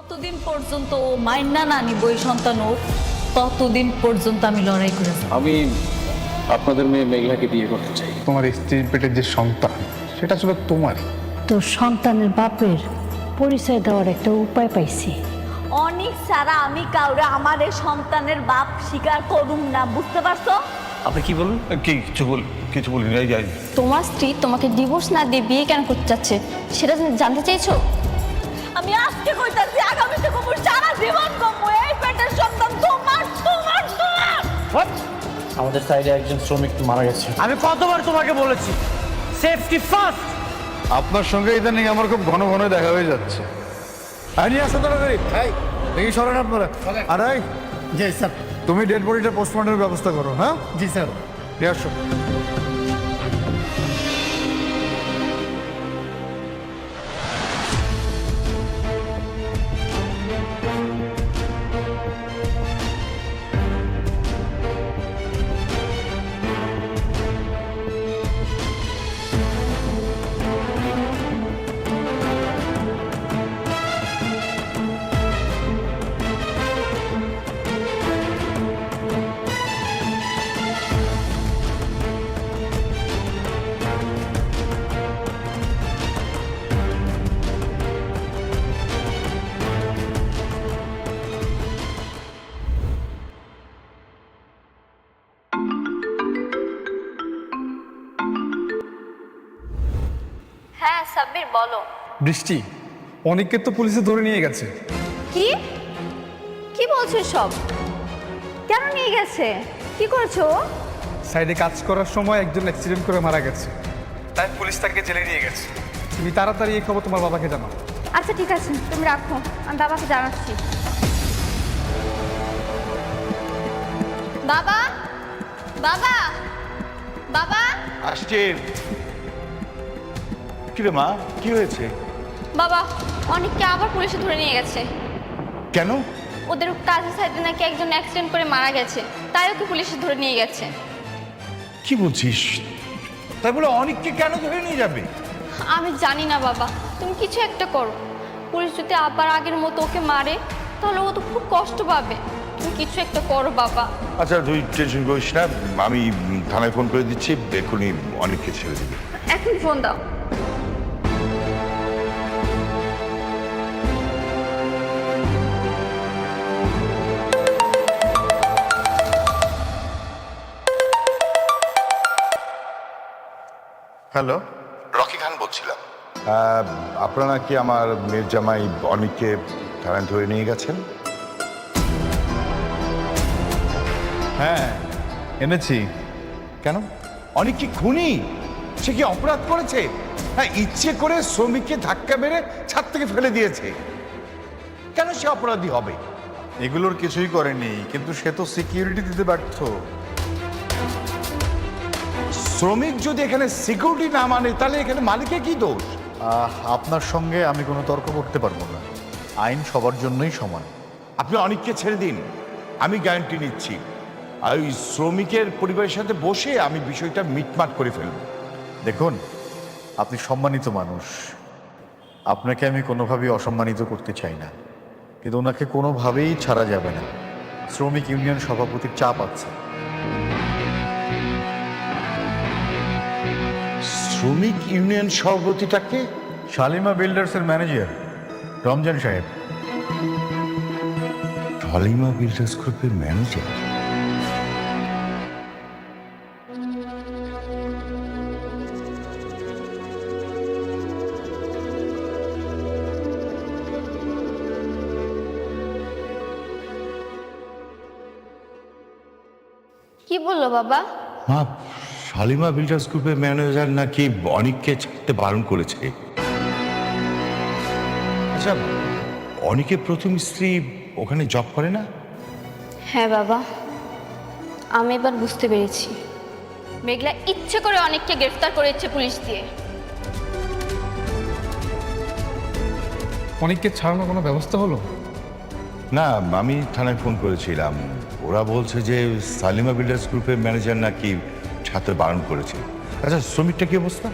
যতদিন পর্যন্ত ও মাইনা না নিব এই সন্তান ওর, ততদিন পর্যন্ত আমি লড়াই করে যাব। আমি আপনাদের মেয়ে মেঘলাকে বিয়ে করতে চাই। তোমার স্ত্রীর পেটের যে সন্তান সেটা ছিল তোমারই। তোর সন্তানের বাপের পরিচয় দেওয়ার একটা উপায় পাইছি। অনেক সারা আমি কাউরে আমার এই সন্তানের বাপ স্বীকার করুম না, বুঝতে পারছো? আপনি কি বলুন? কিছু বলি নাই যাই। তোমার স্ত্রী তোমাকে ডিভোর্স না দিয়ে বিয়ে কেন করতে চাচ্ছে সেটা জানতে চাইছো? আমি আজকে কইতাছি, আগামীতে কমু, সারা জীবন কমু, এই পেটের সন্তান তোমার তোমার তোমার। আমাদের সাইডে একজন শ্রমিক মারা গেছে। আমি কতবার তোমাকে বলেছি সেফটি ফার্স্ট। আপনার সঙ্গে ইদানিং আমার খুব ঘন ঘন দেখা হয়ে যাচ্ছে। আইনি আসো তাড়াতাড়ি, দেখি সরেন আপনারা। আর জি স্যার। তুমি ডেড বডিটা পোস্টমর্টমের ব্যবস্থা করো। হ্যাঁ জি স্যার। নিয়ে আসো। হ্যাঁ সাব্বির বলো। বৃষ্টি, অনেককে তো পুলিশে ধরে নিয়ে গেছে। কি কি বলছো সব? কেন নিয়ে গেছে? কি করেছো? সাইডে কাজ করার সময় একজন অ্যাক্সিডেন্ট করে মারা গেছে, তাই পুলিশ তাকে জেলে নিয়ে গেছে। তুমি তাড়াতাড়ি এই খবর তোমার বাবাকে জানাও। আচ্ছা ঠিক আছে, তুমি রাখো, আমি বাবাকে জানাচ্ছি। বাবা বাবা বাবা আসছেন? কিরে মা, কি হয়েছে? বাবা, অনেককে আবার পুলিশে ধরে নিয়ে গেছে। কেন? ওদের কাজের সাইডে নাকি একজন অ্যাক্সিডেন্ট করে মারা গেছে, তাই ওকে পুলিশে ধরে নিয়ে গেছে। কি বলছিস? তাই বলে অনেককে কেন ধরে নিয়ে যাবে? আমি জানি না বাবা, তুমি কিছু একটা করো। পুলিশ যদি আবার আগের মতো ওকে মারে তাহলে ও তো খুব কষ্ট পাবে। তুমি কিছু একটা করো বাবা। আচ্ছা তুই টেনশন করিস না, আমি থানায় ফোন করে দিচ্ছি, এক্ষুনি অনেককে ছেড়ে দিবি। এখন ফোন দাও। হ্যালো, রকি খান বলছিলাম। আপনারা কি আমার মেয়ের জামাই অনেককে থানায় ধরে নিয়ে গেছেন? হ্যাঁ, এনেছি। কেন? অনেক কি খুনি? সে কি অপরাধ করেছে? হ্যাঁ, ইচ্ছে করে শ্রমিককে ধাক্কা মেরে ছাদ থেকে ফেলে দিয়েছে। কেন সে অপরাধী হবে? এগুলোর কিছুই করেনি, কিন্তু সে তো সিকিউরিটি দিতে ব্যর্থ। শ্রমিক যদি এখানে সিকিউরিটি না মানে তাহলে এখানে মালিকের কি দোষ? আপনার সঙ্গে আমি কোনো তর্ক করতে পারবো না। আইন সবার জন্যই সমান। আপনি অনেককে ছেড়ে দিন, আমি গ্যারান্টি নিচ্ছি। আর ওই শ্রমিকের পরিবারের সাথে বসে আমি বিষয়টা মিটমাট করে ফেলব। দেখুন, আপনি সম্মানিত মানুষ, আপনাকে আমি কোনোভাবেই অসম্মানিত করতে চাই না, কিন্তু ওনাকে কোনোভাবেই ছাড়া যাবে না। শ্রমিক ইউনিয়ন সভাপতির চাপ আছে। শ্রমিক ইউনিয়ন সভাপতিটাকে? শালিমা বিল্ডার্সের ম্যানেজার রমজান সাহেব। শালিমা বিল্ডার্স গ্রুপের ম্যানেজার? কি বললো বাবা? মা, শালিমা বিল্ডার্স গ্রুপের ম্যানেজার নাকি অনেককে ছাড়তে বারণ করেছে। আচ্ছা, অনেকের প্রথম স্ত্রী ওখানে জব করে না? হ্যাঁ বাবা, আমি এবার বুঝতে পেরেছি। মেঘলা ইচ্ছে করে অনেককে গ্রেফতার করেছে পুলিশ দিয়ে। অনেককে ছাড়ানোর কোনো ব্যবস্থা হলো? না, আমি থানায় ফোন করেছিলাম, ওরা বলছে যে শালিমা বিল্ডার্স গ্রুপের ম্যানেজার নাকি ছাত্র বারণ করেছে। আচ্ছা, শ্রমিকটা কি অবস্থা?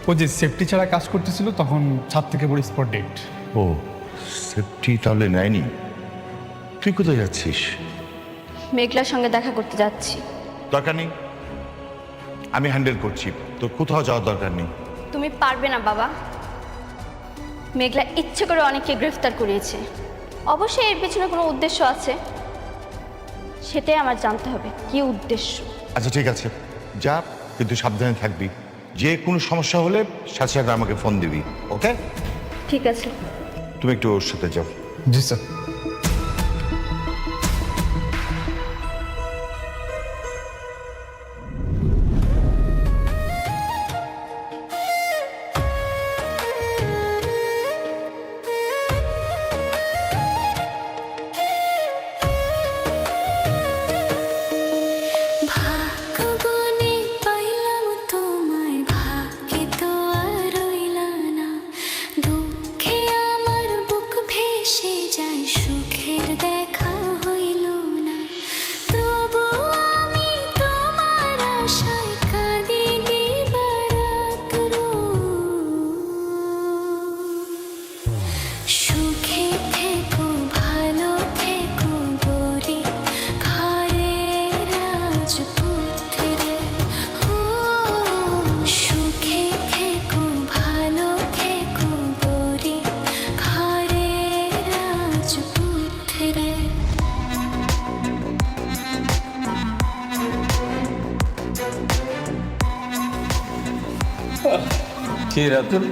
ও যে সেফটি ছাড়া কাজ করতেছিল তখন ছাদ থেকে পড়ে স্পট ডেড। ও, সেফটি তাহলে নেয়নি। তুই কোথায় যাচ্ছিস? মেঘলার সঙ্গে দেখা করতে যাচ্ছি। দরকার নেই, আমি হ্যান্ডেল করছি, তোর কোথাও যাওয়ার দরকার নেই। তুমি পারবে না বাবা। মেঘলা ইচ্ছে করে অনেককে গ্রেফতার করিয়েছে। অবশ্যই এর পিছনে কোনো উদ্দেশ্য আছে, সেটাই আমার জানতে হবে কি উদ্দেশ্য। আচ্ছা ঠিক আছে, যা, কিন্তু সাবধানে থাকবি। যে কোনো সমস্যা হলে সাথে সাথে আমাকে ফোন দিবি, ওকে? ঠিক আছে। তুমি একটু ওর সাথে যাও। জি স্যার। ভাগ্যবনে পাইলাম তোমায়, ভাগ্যে তো আর রইলা না। দুঃখে আমার বুক ভেসে যায়, সুখের দেখা হইল না। তবু আমি তোমার আশায় কাঁদি দিবারাত সুখে থেকো, ভালো থেকো গরি, ঘরের রাজপুত্রে। ও সুখে থেকো, ভালো থেকো গরি, ঘরের রাজপুত্রে। কে রাতুল?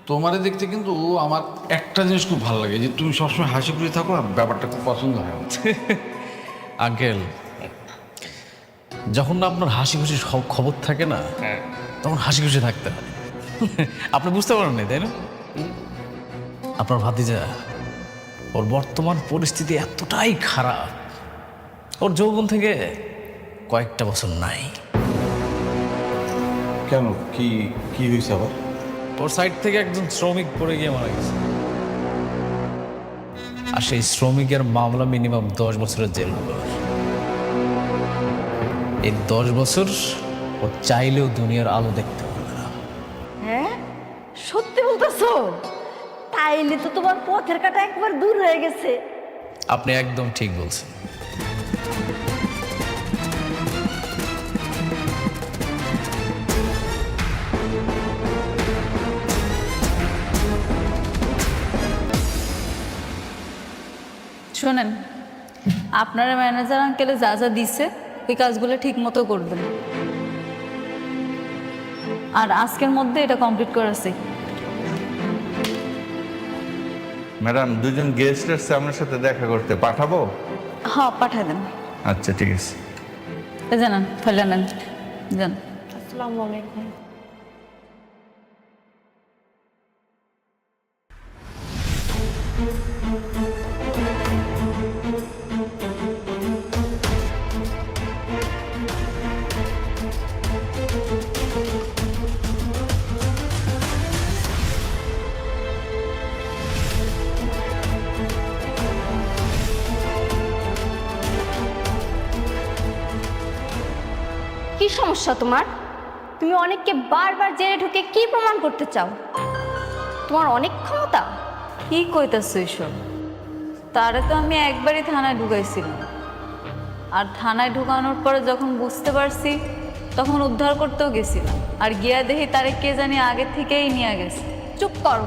তোমারে দেখতে কিন্তু আমার একটা জিনিস খুব ভালো লাগে, যে তুমি সবসময় হাসি খুশি থাকো, আর ব্যাপারটা খুব পছন্দ হয় আমার। আঙ্কেল, যখন না আপনার হাসি খুশি সব খবর থাকে না, তখন হাসি খুশি থাকতে হয়। আপনি বুঝতে পারেন না, তাই না? আপনার ভাতিজা, ওর বর্তমান পরিস্থিতি এতটাই খারাপ, ওর যৌবন থেকে কয়েকটা বছর নাই। কেন, কি কি হয়েছে আবার? ওর সাইড থেকে একজন শ্রমিক পড়ে গিয়ে মারা গেছে, আর সেই শ্রমিকের মামলা মিনিমাম 10 বছরের জেল হবে। এই 10 বছর ও চাইলেও দুনিয়ার আলো দেখতে পারবে না। হ্যাঁ, সত্যি বলতেছো? তাইলে তো তোমার পথের কাটা একবার দূর হয়ে গেছে। আপনি একদম ঠিক বলছেন। শোনেন, আপনারা ম্যানেজার আঙ্কেলে যা যা দিছে ওই কাজগুলো ঠিক মতো করবেন, আর আজকের মধ্যে এটা কমপ্লিট করেছি। ম্যাডাম, দুজন গেস্ট এসছে আপনার সাথে দেখা করতে, পাঠাবো? হ্যাঁ, পাঠায় দেন। আচ্ছা ঠিক আছে। জানান, ফেলে নেন, যান। আসসালামু আলাইকুম। কি সমস্যা তোমার? তুমি অনেককে বারবার জেলে ঢুকে কি প্রমাণ করতে চাও? তোমার অনেক ক্ষমতা। কি কইতাছ এইসব? তারে তো আমি একবারই থানায় ঢুকাইছিলাম, আর থানায় ঢুকানোর পরে যখন বুঝতে পারছি তখন উদ্ধার করতেও গেছিলাম, আর গিয়া দেখি তারে কে জানি আগে থেকেই নিয়ে গেছে। চুপ করো,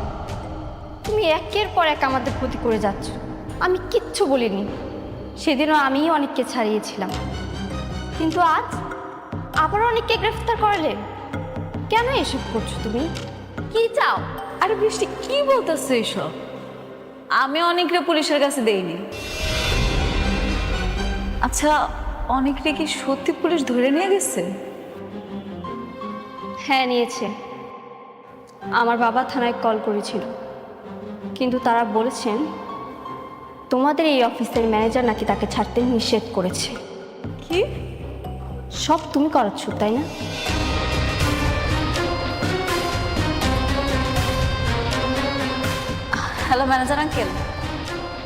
তুমি একের পর এক আমাদের ক্ষতি করে যাচ্ছ। আমি কিচ্ছু বলিনি, সেদিনও আমিই অনেককে ছাড়িয়েছিলাম, কিন্তু আজ আবার অনেককে গ্রেফতার করলে। কেন এসব করছো তুমি? কি চাও? আরে বৃষ্টি, কি বলতেছ এইসব? আমি অনেকরে পুলিশের কাছে দেইনি। আচ্ছা, অনেকরে কি সত্যি পুলিশ ধরে নিয়ে গেছে? হ্যাঁ, নিয়েছে। আমার বাবা থানায় কল করেছিল, কিন্তু তারা বলেছেন তোমাদের এই অফিসের ম্যানেজার নাকি তাকে ছাড়তে নিষেধ করেছে। কি? সব তুমি করাচ্ছ, তাই না? হ্যালো ম্যানেজার আঙ্কেল,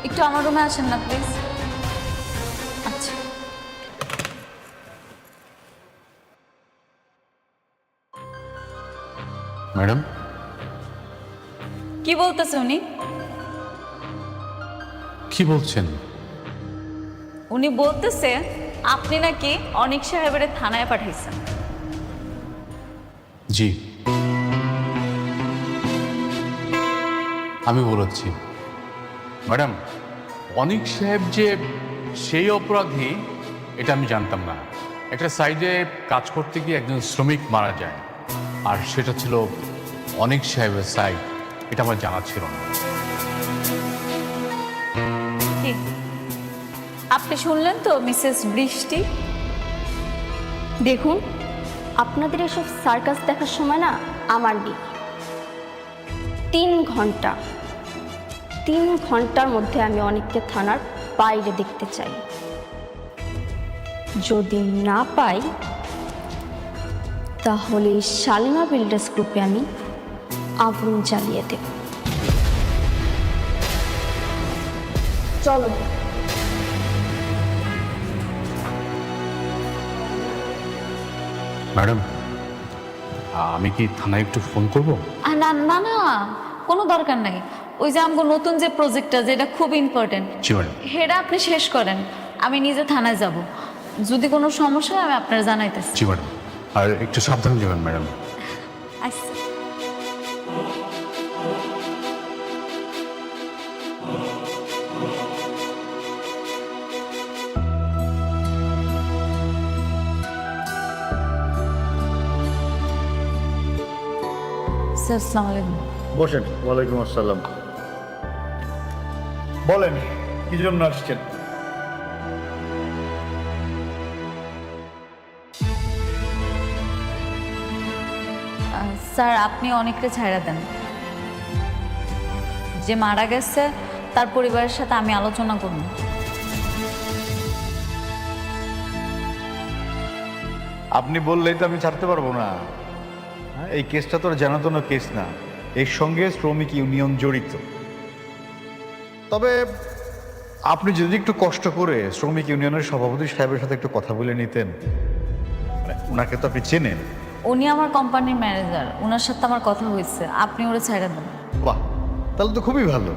একটু আমার রুমে আসেন না প্লিজ। আচ্ছা। ম্যাডাম, কি বলতেছে উনি? কি বলছেন? উনি বলতেছে আপনি নাকি অনিক সাহেবের থানায় পাঠাইছেন। জি, আমি বলেছি। ম্যাডাম, অনিক সাহেব যে সেই অপরাধী এটা আমি জানতাম না। একটা সাইডে কাজ করতে গিয়ে একজন শ্রমিক মারা যায়, আর সেটা ছিল অনিক সাহেবের সাইড, এটা আমার জানা ছিল না। কি আপনি শুনলেন তো মিসেস বৃষ্টি? দেখুন, আপনাদের এসব সার্কাস দেখার সময় না আমার নেই। 3 ঘন্টার মধ্যে আমি অনেককে থানার বাইরে দেখতে চাই। যদি না পাই তাহলে এই শালিমা বিল্ডার্স গ্রুপে আমি আগুন জ্বালিয়ে দেব। চলো। ম্যাডাম, আমি কি থানায় একটু ফোন করব? না না না, কোনো দরকার নাই। ওই যে আমার নতুন যে প্রজেক্টটা, যেটা খুব ইম্পর্টেন্ট, জি ম্যাডাম। সেটা আপনি শেষ করেন, আমি নিজে থানায় যাব। যদি কোনো সমস্যা হয় আমি আপনার জানাইতেছি। জি ম্যাডাম, আর একটু সাবধানে যাবেন ম্যাডাম। আচ্ছা। স্যার, আসসালামু আলাইকুম। বসেন। ওয়ালাইকুম আসসালাম। বলেন, কি জন্য আসছেন? স্যার, আপনি অনেকটা ছাইড়া দেন। যে মারা গেছে তার পরিবারের সাথে আমি আলোচনা করব। আপনি বললেই তো আমি ছাড়তে পারবো না। এই কেসটা তো আর জানাতনো কেস না, এর সঙ্গে শ্রমিক ইউনিয়ন জড়িত। তবে আপনি যদি একটু কষ্ট করে শ্রমিক ইউনিয়নের সভাপতি সাহেবের সাথে একটু কথা বলে নিতেন, ওনাকে তো আপনি চেনেন। উনি আমার কোম্পানির ম্যানেজার, ওনার সাথে আমার কথা হয়েছে, আপনি ওরা ছাইড়া দেন। বাহ, তাহলে তো খুবই ভালো।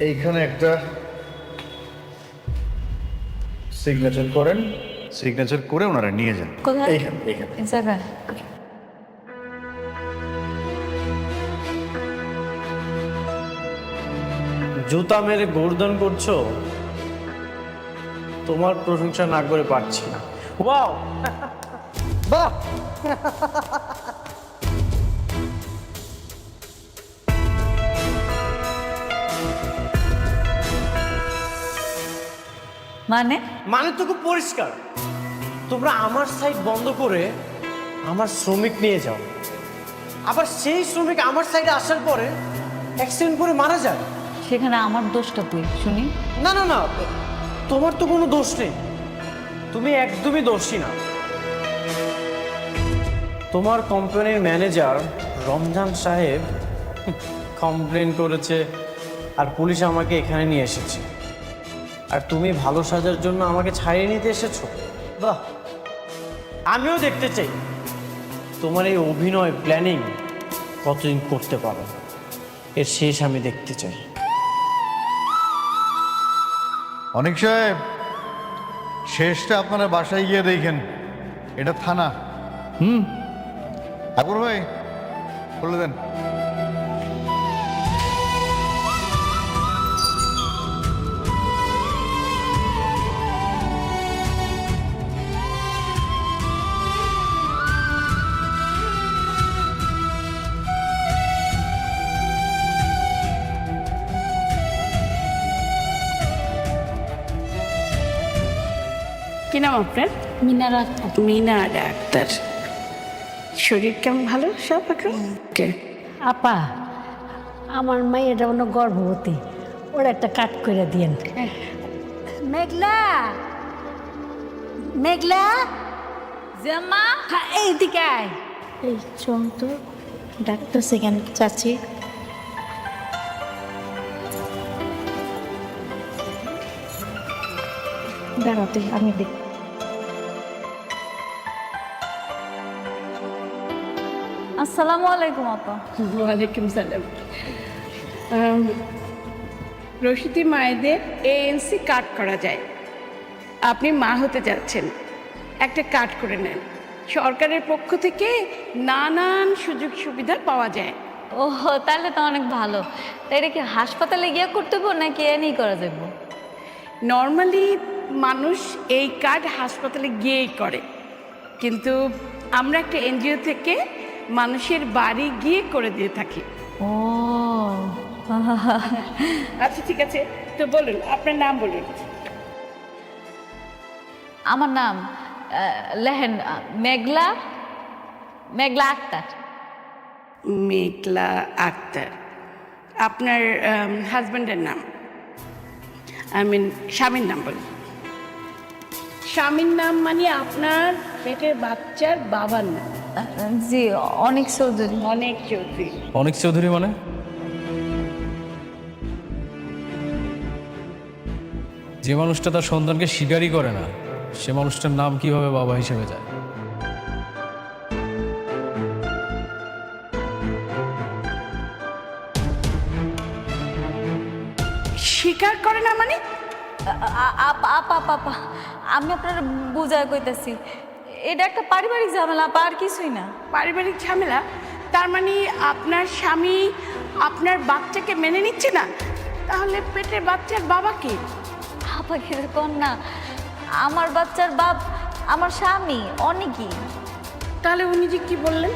এইখানে একটা সিগনেচার করেন, সিগনেচার করে ওনারা নিয়ে যান। কোথায়? এইখানে এইখানে। এই জায়গায়। জুতা মেরে গোর্দন করছো, তোমার প্রশংসা না করে পারছি না। ওয়াও, বাহ! মানে তো খুব পরিষ্কার। তোমরা আমার সাইড বন্ধ করে আমার শ্রমিক নিয়ে যাও, আবার সেই শ্রমিক আমার সাইডে আসার পরে অ্যাক্সিডেন্ট করে মারা যায়। সেখানে আমার দোষটা তুই শুনি? না না না, তোমার তো কোনো দোষ নেই, তুমি একদমই দোষী না। তোমার কোম্পানির ম্যানেজার রমজান সাহেব কমপ্লেন করেছে, আর পুলিশ আমাকে এখানে নিয়ে এসেছে, আর তুমি ভালো সাজার জন্য আমাকে ছাড়িয়ে নিতে এসেছো। বাহ, আমিও দেখতে চাই তোমার এই অভিনয় প্ল্যানিং কতদিন করতে পারো, এর শেষ আমি দেখতে চাই। অনেক সাহেব, শেষটা আপনারা বাসায় গিয়ে দেখেন, এটা থানা। ঠাকুর ভাই, বলে দেন। কি নাম আপনার? মিনারা আক্তার। মিনারা আক্তার। শরীর কেমন? ভালো সব এখন? আপা, আমার মায়ের অন্য গর্ভবতী, ওরা একটা কাট করে দিয়েন। মেঘলা, মেঘলা, জাম্মা, এইদিকে আয়। এই চল তো, ডাক্তার সেকেন্ড চাচি। দাঁড়াতে আমি দেখ। আসসালামু আলাইকুম আপা। ওয়ালাইকুম সালাম। প্রসূতি মায়েদের এএনসি কার্ড করা যায়। আপনি মা হতে যাচ্ছেন, একটা কার্ড করে নেন। সরকারের পক্ষ থেকে নানান সুযোগ সুবিধা পাওয়া যায়। ও তাহলে তো অনেক ভালো। তাই এটা কি হাসপাতালে গিয়ে করতে হবে নাকি এনেই করা যাবে? নর্মালি মানুষ এই কার্ড হাসপাতালে গিয়েই করে, কিন্তু আমরা একটা এনজিও থেকে মানুষের বাড়ি গিয়ে করে দিয়ে থাকি। ও আচ্ছা ঠিক আছে, তো বলুন আপনার নাম বলুন। আমার নাম লেহেন মেঘলা মেঘলা আক্তার। মেঘলা আক্তার। আপনার হাজব্যান্ডের নাম, স্বামীর নাম বলুন। স্বামীর নাম মানে আপনার পেটের বাচ্চার বাবার নাম? জি, অনেক চৌধুরী। অনেক চৌধুরী। অনেক চৌধুরী মানে? যে মানুষটা তার সন্তানকে স্বীকারই করে না, সে মানুষটার নাম কিভাবে বাবা হিসেবে যায়? স্বীকার করে না মানে? আপা আমি আপনার বুঝায় কইতেছি, এটা একটা পারিবারিক ঝামেলা আপা, আর কিছুই না। পারিবারিক ঝামেলা? তার মানে আপনার স্বামী আপনার বাচ্চাকে মেনে নিচ্ছে না? তাহলে পেটের বাচ্চার বাবা কে? আপা কিরকম না, আমার বাচ্চার বাপ আমার স্বামী অনেকই। তাহলে উনি যে কি বললেন?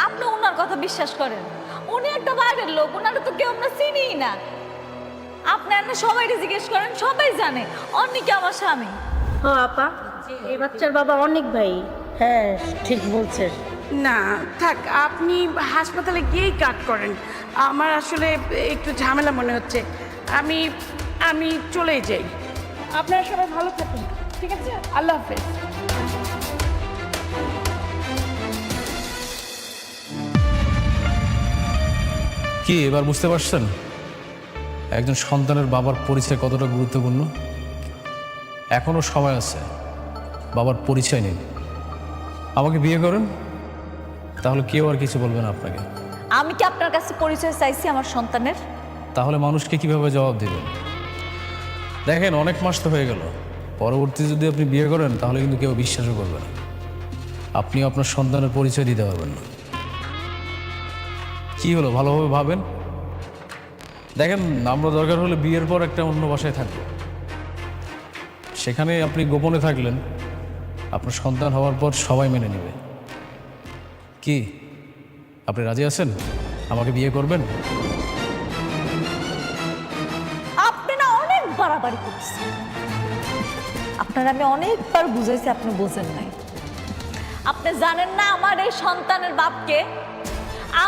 আপনি ওনার কথা বিশ্বাস করেন? উনি একটা বাইরের লোক, ওনারা তো কেউ আমরা চিনিই না। আপনার সবাই জিজ্ঞেস করেন, সবাই জানে অনেকে আমার স্বামী। হ্যাঁ আপা, এই বাচ্চার বাবা অনেক ভাই। হ্যাঁ ঠিক বলছেন। না থাক, আপনি হাসপাতালে গিয়েই কাট করেন। আমার আসলে একটু ঝামেলা মনে হচ্ছে। আমি চলেই যাই। আপনারা সবাই ভালো থাকুন, ঠিক আছে? আল্লাহ হাফেজ। কি এবার বুঝতে পারছেন একজন সন্তানের বাবার পরিচয় কতটা গুরুত্বপূর্ণ? এখনো সময় আছে, বাবার পরিচয় নিন। আমাকে বিয়ে করেন, তাহলে কেউ আর কিছু বলবে না আপনাকে। আমি কি আপনার কাছে পরিচয় চাইছি আমার সন্তানের? তাহলে মানুষকে কিভাবে জবাব দেবেন? দেখেন অনেক মাস তো হয়ে গেল, পরবর্তীতে যদি আপনি বিয়ে করেন তাহলে কিন্তু কেউ বিশ্বাসও করবে না। আপনিও আপনার সন্তানের পরিচয় দিতে পারবেন না। কি হলো, ভালোভাবে ভাবেন। দেখেন আমরা দরকার হলে বিয়ের পর একটা অন্য বাসায় থাকবো, সেখানে আপনি গোপনে থাকলেন, আপনার সন্তান হওয়ার পর সবাই মেনে নেবে। কি আপনি রাজি আছেন? আমাকে বিয়ে করবেন? আপনি না অনেক বাড়াবাড়ি করছেন। আপনার আমি অনেকবার বুঝাইছি, আপনি বোঝেন নাই। আপনি জানেন না আমার এই সন্তানের বাপকে?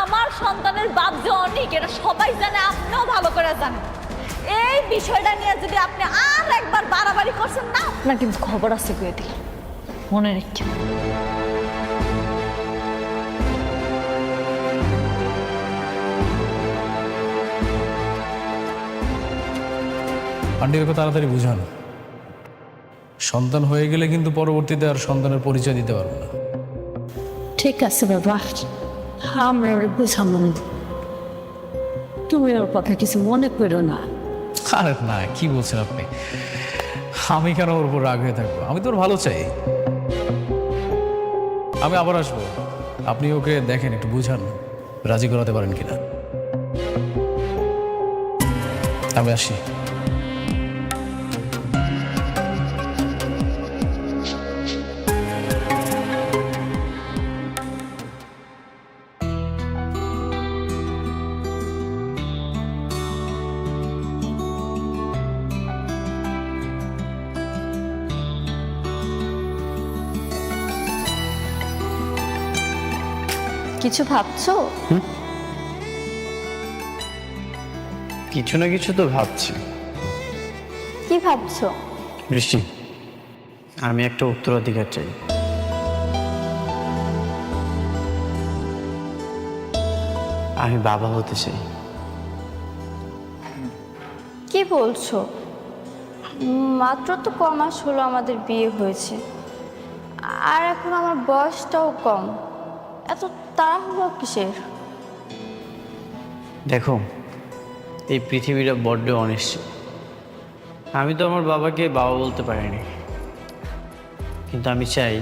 আমার সন্তানের বাপ যে অনেক, এটা সবাই জানে, আপনিও ভালো করে জানেন। এই বিষয়টা নিয়ে যদি আপনি আর একবার বাড়াবাড়ি করছেন না, আপনার কিন্তু খবর আছে কয়ে দিলাম, মনে রেখে। আন্টিকে তাড়াতাড়ি বুঝান, সন্তান হয়ে গেলে কিন্তু পরবর্তীতে আর সন্তানের পরিচয় দিতে পারবো না। ঠিক আছে বাবা, আমরা বুঝাবো। তুমি ওর কথা কিছু মনে করো না। আরে না, কি বলছেন আপনি? আমি কেন ওর উপর রাগ হয়ে থাকবো? আমি তো ওর ভালো চাই। আমি আবার আসবো, আপনি ওকে দেখেন, একটু বুঝান, রাজি করাতে পারেন কিনা। আমি আসি। কিছু ভাবছো? কিছু না কিছু তো ভাবছি। কি ভাবছো? বৃষ্টি, আমি একটা উত্তরাধিকার চাই। আমি বাবা হতে চাই। কি বলছো? মাত্র তো কমাস হলো আমাদের বিয়ে হয়েছে, আর এখন আমার বয়সটাও কম, এত তাড়াহুড়ো কিসের? দেখো, এই পৃথিবীটা বড্ড অনিশ্চিত। আমি তো আমার বাবাকে বাবা বলতে পারিনি, কিন্তু আমি চাই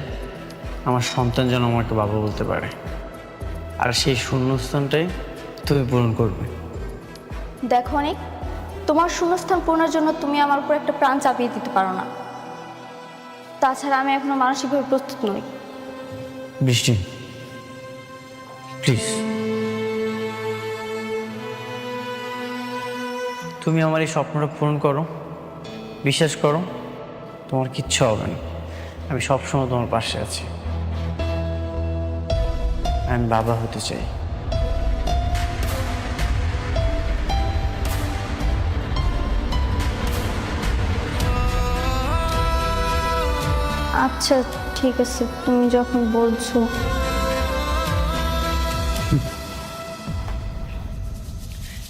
আমার সন্তান যেন আমাকে বাবা বলতে পারে, আর সেই শূন্যস্থানটাই তুমি পূরণ করবে। দেখো অনেক, তোমার শূন্যস্থান পূরণের জন্য তুমি আমার উপর একটা প্রাণ চাপিয়ে দিতে পারো না। তাছাড়া আমি এখনো মানসিকভাবে প্রস্তুত নই। বৃষ্টি, প্লিজ, তুমি আমার এই স্বপ্নটা পূরণ করো। বিশ্বাস করো, তোমার কিচ্ছু হবে না। আমি সবসময় তোমার পাশে আছি। আমি বাবা হতে চাই। আচ্ছা ঠিক আছে, তুমি যখন বলছো।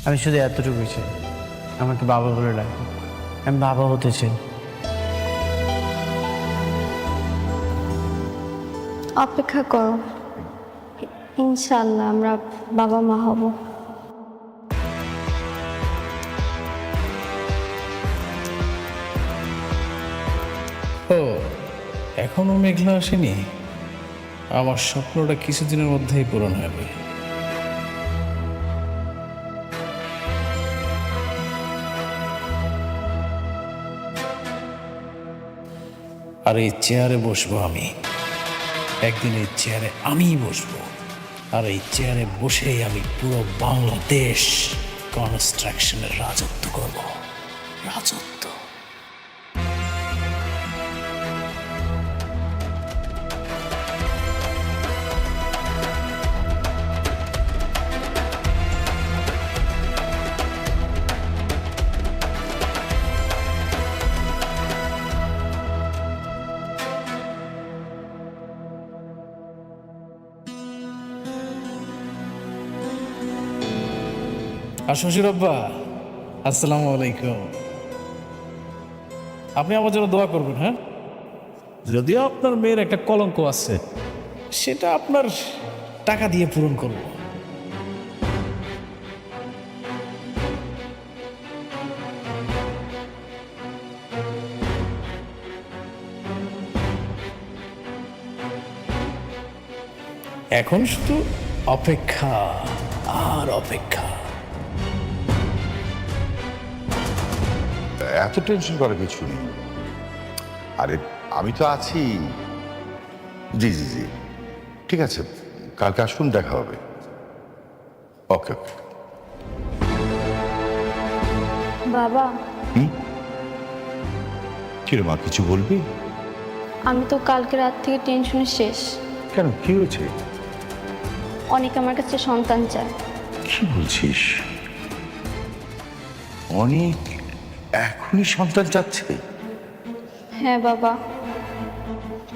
আমি শুধু এতটুকুই চাই, আমাকে বাবা বলে ডাকো। আমি বাবা হতে চাই। অপেক্ষা করো, ইনশাআল্লাহ আমরা বাবা মা হব। ও, এখনো মেঘলা আসেনি? আমার স্বপ্নটা কিছুদিনের মধ্যেই পূরণ হবে। আর এই চেয়ারে বসবো আমি, একদিন এই চেয়ারে আমিই বসবো, আর এই চেয়ারে বসেই আমি পুরো বাংলাদেশ কনস্ট্রাকশনের রাজত্ব করব। রাজত্ব। আর শ্বশুর আব্বা, আসসালামু আলাইকুম। আপনি আমার জন্য দোয়া করবেন, হ্যাঁ? যদিও আপনার মেয়ের একটা কলঙ্ক আছে, সেটা আপনার টাকা দিয়ে পূরণ করব। এখন শুধু অপেক্ষা আর অপেক্ষা। এত টেনশন করার কিছু নেই। আরে আমি তো আছি। জি জি জি, ঠিক আছে, কালকে আসুন, দেখা হবে। ওকে ওকে। বাবা, কিরে মা, কিছু বলবি? আমি তো কালকে রাত থেকে টেনশনে শেষ। কেন, কি হয়েছে? অনেক আমার কাছে সন্তান চায়। কি বলছিস? অনেক এখনই সন্তান চাচ্ছে? হ্যাঁ বাবা,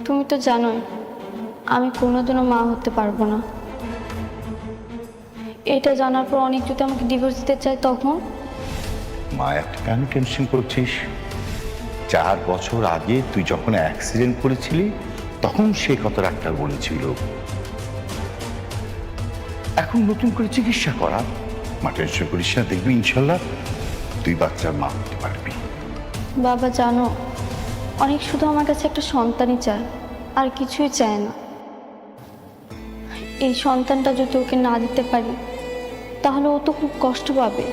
তুমি তো জানোই আমি কোনোদিনও মা হতে পারবো না। এটা জানার পর অনেক যদি আমাকে ডিভোর্স দিতে চায় তখন? মা, এত কেন টেনশন করছিস? 4 বছর আগে তুই যখন অ্যাক্সিডেন্ট করেছিলি তখন সে কত ডাক্তার বলেছিল। এখন নতুন করে চিকিৎসা করা। মা, টেনশন করিস না, দেখবি ইনশাল্লাহ তুই বাচ্চার মা হতে পারবি। বাবা জানো, অনেক শুধু আমার কাছে একটা সন্তানই চায়, আর কিছুই চায় না। এই সন্তানটা যদি ওকে না দিতে পারি তাহলে ও তো খুব কষ্ট পাবে।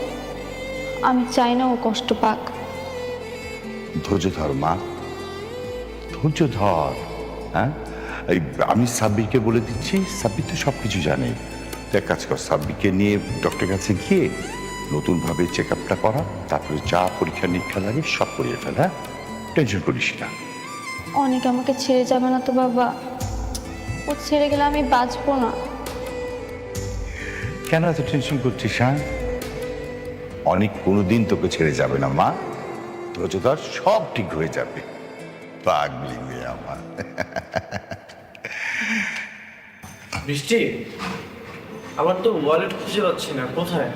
আমি চাই না ও কষ্ট পাক। ধৈর্য ধর মা, ধৈর্য ধর। হ্যাঁ, এই আমি সাব্বিরকে বলে দিচ্ছি, সাব্বির তো সব কিছু জানে। এক কাজ কর, সাব্বিরকে নিয়ে ডক্টরের কাছে গিয়ে নতুনভাবে চেক আপটা করা, তারপরে যা পরীক্ষা নিরীক্ষা লাগে সব করিয়ে ফেল। হ্যাঁ, টেনশন করিস না। অনেক আমাকে ছেড়ে যাবে না তো বাবা? ও ছেড়ে গেলে আমি বাঁচবো না। কেন এত টেনশন করছিস? হ্যাঁ, অনেক কোনোদিন তোকে ছেড়ে যাবে না মা। ধৈর্য ধর, সব ঠিক হয়ে যাবে। পাগলি মেয়ে আমার। বৃষ্টি, আমার তো ওয়ালেট খুঁজে পাচ্ছি না, কোথায়?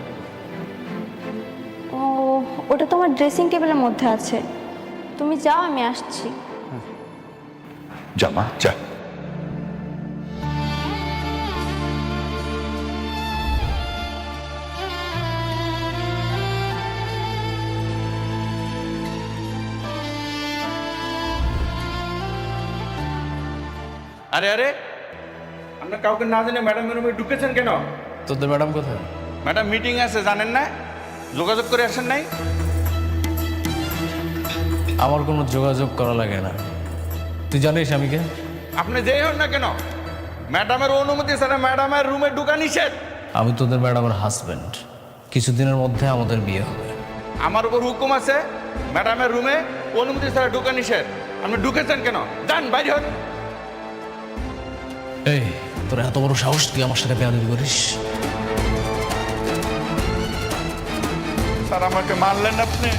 ও, ওটা তো আমার ড্রেসিং টেবিলের মধ্যে আছে। তুমি যাও, আমি আসছি। যা মা, যা। আরে আরে আপনার কাউকে না জেনে ম্যাডামের রুমে ঢুকেছেন কেন? তোদের ম্যাডাম কোথায়? ম্যাডাম মিটিং আছে জানেন না? যোগাযোগ করে আসেন নাই? আমার কোনো যোগাযোগ করা লাগে না। তুই জানিস আমি কে? আপনি যেই হন না কেন, ম্যাডামের অনুমতি ছাড়া ম্যাডামের রুমে ঢুকা নিষেধ। আমি তোদের ম্যাডামের হাজব্যান্ড। কিছুদিনের মধ্যে আমাদের বিয়ে হবে। আমার উপর হুকুম আছে, ম্যাডামের রুমে অনুমতি ছাড়া ঢুকা নিষেধ। আপনি ঢুকেছেন কেন? যান বাইরে হন। এই তোর এত বড় সাহস, তুই আমার সাথে বেয়াদবি করিস? স্যার আমাকে মারলেন আপনি?